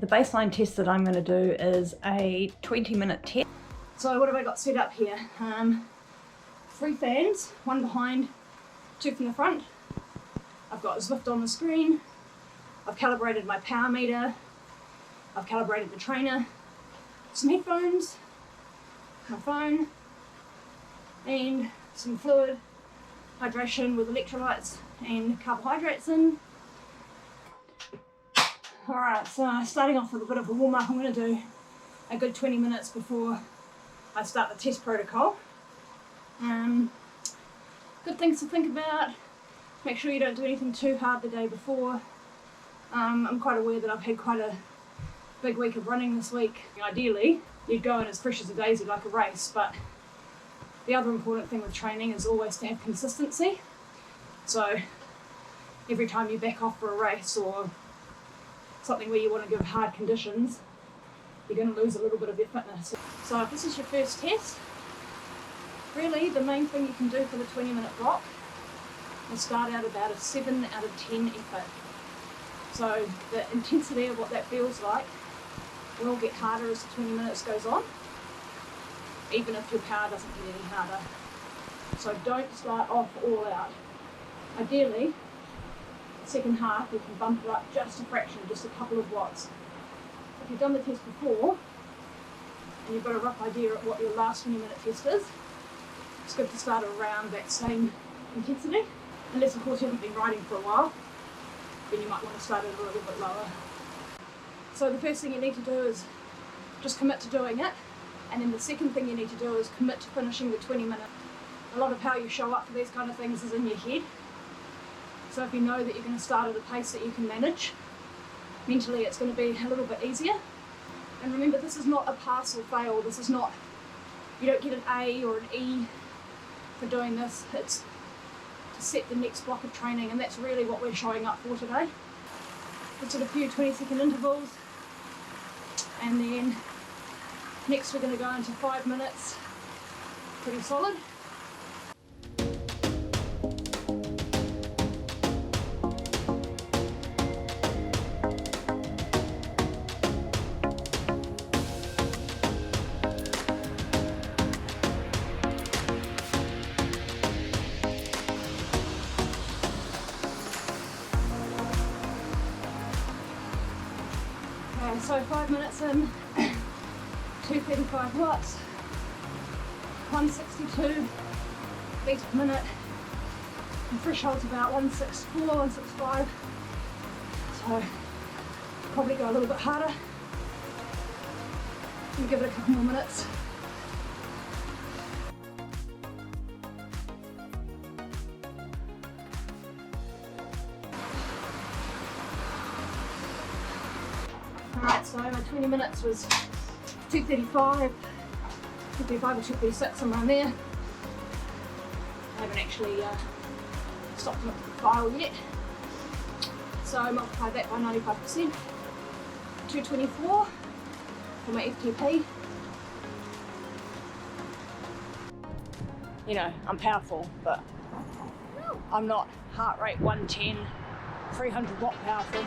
The baseline test that I'm going to do is a 20-minute test. So what have I got set up here? 3 fans, 1 behind, 2 from the front. I've got Zwift on the screen. I've calibrated my power meter. I've calibrated the trainer. Some headphones, my phone, and some fluid, hydration with electrolytes and carbohydrates in. Alright, so starting off with a bit of a warm-up, I'm going to do a good 20 minutes before I start the test protocol. Good things to think about: make sure you don't do anything too hard the day before. I'm quite aware that I've had quite a big week of running this week. Ideally, you'd go in as fresh as a daisy like a race, but the other important thing with training is always to have consistency. So every time you back off for a race or something where you want to give hard conditions, you're going to lose a little bit of your fitness. So if this is your first test, really the main thing you can do for the 20-minute block is start out about a 7 out of 10 effort. So the intensity of what that feels like will get harder as the 20 minutes goes on, even if your power doesn't get any harder. So don't start off all out. Ideally, second half you can bump it up just a fraction, just a couple of watts. If you've done the test before and you've got a rough idea of what your last 20-minute test is, it's good to start around that same intensity, unless of course you haven't been riding for a while, then you might want to start it a little bit lower. So the first thing you need to do is just commit to doing it, and then the second thing you need to do is commit to finishing the 20 minutes. A lot of how you show up for these kind of things is in your head. So if you know that you're going to start at a pace that you can manage, mentally it's going to be a little bit easier. And remember, this is not a pass or fail. This is not, you don't get an A or an E for doing this. It's to set the next block of training, and that's really what we're showing up for today. It's at a few 20-second intervals, and then next we're going to go into 5 minutes, pretty solid. So 5 minutes in, 235 watts, 162 beats per minute, and threshold's about 164, 165, so probably go a little bit harder. We'll give it a couple more minutes. Alright, so my 20 minutes was 235 or 236, somewhere around there. I haven't actually stopped and looked at the file yet. So I multiply that by 95%, 224 for my FTP. You know, I'm powerful, but I'm not heart rate 110, 300 watt powerful.